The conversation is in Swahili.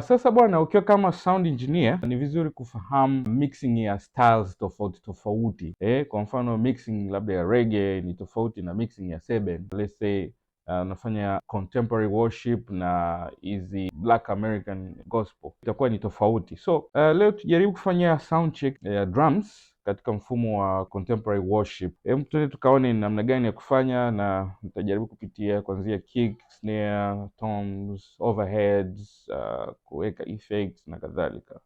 Sasa bwana, ukiwa kama sound engineer ni vizuri kufahamu mixing ya styles tofauti tofauti. Kwa mfano mixing labda ya reggae ni tofauti na mixing ya seben. Let's say unafanya contemporary worship na hizi black American gospel, itakuwa ni tofauti. So leo tujaribu kufanya sound check ya drums katika mfumo wa contemporary worship. Tuende tukaone ni namna gani ya kufanya, na nitajaribu kupitia kuanzia kick, snare, toms, overheads, kuweka effects na kadhalika.